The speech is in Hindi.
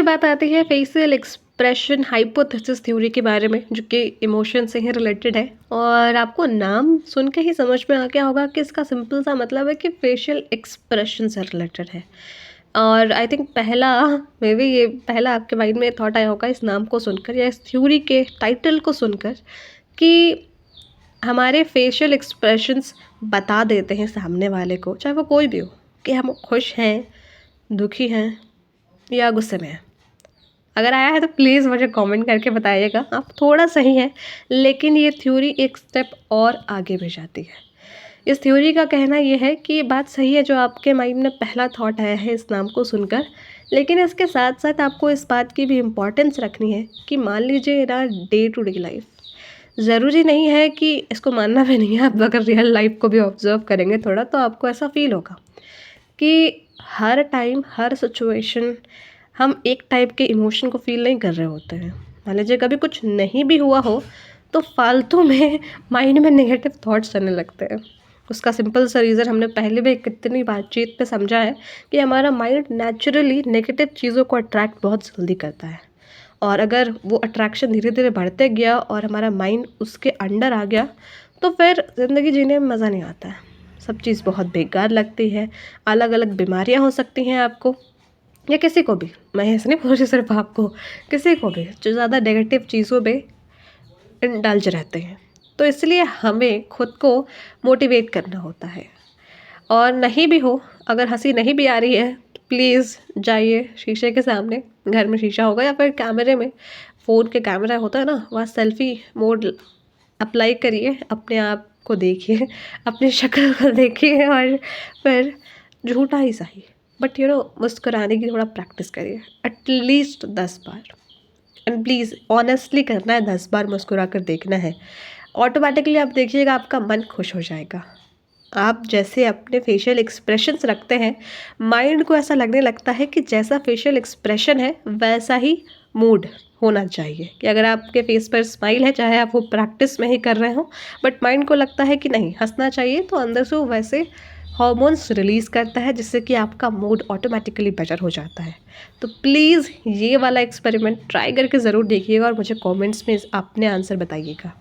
बात आती है फेशियल एक्सप्रेशन हाइपोथेसिस थ्योरी के बारे में, जो कि इमोशन से ही रिलेटेड है। और आपको नाम सुन के ही समझ में आ गया होगा कि इसका सिंपल सा मतलब है कि फेशियल एक्सप्रेशन से रिलेटेड है। और आई थिंक पहला मे बी ये पहला आपके माइंड में थॉट आया होगा इस नाम को सुनकर या इस थ्योरी के टाइटल को सुनकर कि हमारे फेशियल एक्सप्रेशंस बता देते हैं सामने वाले को, चाहे वो कोई भी हो, कि हम खुश हैं, दुखी हैं या गुस्से में हैं। अगर आया है तो प्लीज़ मुझे कमेंट करके बताइएगा। आप थोड़ा सही हैं, लेकिन ये थ्योरी एक स्टेप और आगे भी जाती है। इस थ्योरी का कहना ये है कि ये बात सही है जो आपके माइंड में पहला थॉट आया है इस नाम को सुनकर, लेकिन इसके साथ साथ आपको इस बात की भी इम्पोर्टेंस रखनी है कि मान लीजिए ना डे टू डे लाइफ, ज़रूरी नहीं है कि इसको मानना भी नहीं है। आप अगर रियल लाइफ को भी ऑब्जर्व करेंगे थोड़ा तो आपको ऐसा फील होगा कि हर टाइम हर सिचुएशन हम एक टाइप के इमोशन को फ़ील नहीं कर रहे होते हैं। मान लीजिए कभी कुछ नहीं भी हुआ हो तो फालतू में माइंड में नेगेटिव थॉट्स आने लगते हैं। उसका सिंपल सा रीज़न हमने पहले भी कितनी बातचीत पे समझा है कि हमारा माइंड नेचुरली नेगेटिव चीज़ों को अट्रैक्ट बहुत जल्दी करता है। और अगर वो अट्रैक्शन धीरे धीरे बढ़ते गया और हमारा माइंड उसके अंडर आ गया तो फिर ज़िंदगी जीने में मज़ा नहीं आता है। सब चीज़ बहुत बेकार लगती है, अलग अलग बीमारियाँ हो सकती हैं आपको या किसी को भी। मैं ऐसे नहीं बोल रही सिर्फ आपको, किसी को भी जो ज़्यादा नेगेटिव चीज़ों में इंडल्ज रहते हैं। तो इसलिए हमें खुद को मोटिवेट करना होता है। और नहीं भी हो, अगर हंसी नहीं भी आ रही है तो प्लीज़ जाइए शीशे के सामने, घर में शीशा होगा या फिर कैमरे में, फ़ोन के कैमरा होता है ना, वहाँ सेल्फ़ी मोड अप्लाई करिए, अपने आप को देखिए, अपनी शक्ल को देखिए और फिर झूठा ही सही बट मुस्कुराने की थोड़ा प्रैक्टिस करिए at least 10 bar. And please honestly करना है, 10 बार मुस्कुरा कर देखना है। ऑटोमेटिकली आप देखिएगा आपका मन खुश हो जाएगा। आप जैसे अपने फेशियल एक्सप्रेशंस रखते हैं, माइंड को ऐसा लगने लगता है कि जैसा फेशियल एक्सप्रेशन है वैसा ही मूड होना चाहिए। कि अगर आपके फेस पर स्माइल है, चाहे आप वो प्रैक्टिस में ही कर रहे हो, बट माइंड को लगता है कि नहीं हंसना चाहिए, तो अंदर से वो वैसे हॉर्मोन्स रिलीज़ करता है जिससे कि आपका मूड ऑटोमेटिकली बेटर हो जाता है। तो प्लीज़ ये वाला एक्सपेरिमेंट ट्राई करके ज़रूर देखिएगा और मुझे कमेंट्स में अपने आंसर बताइएगा।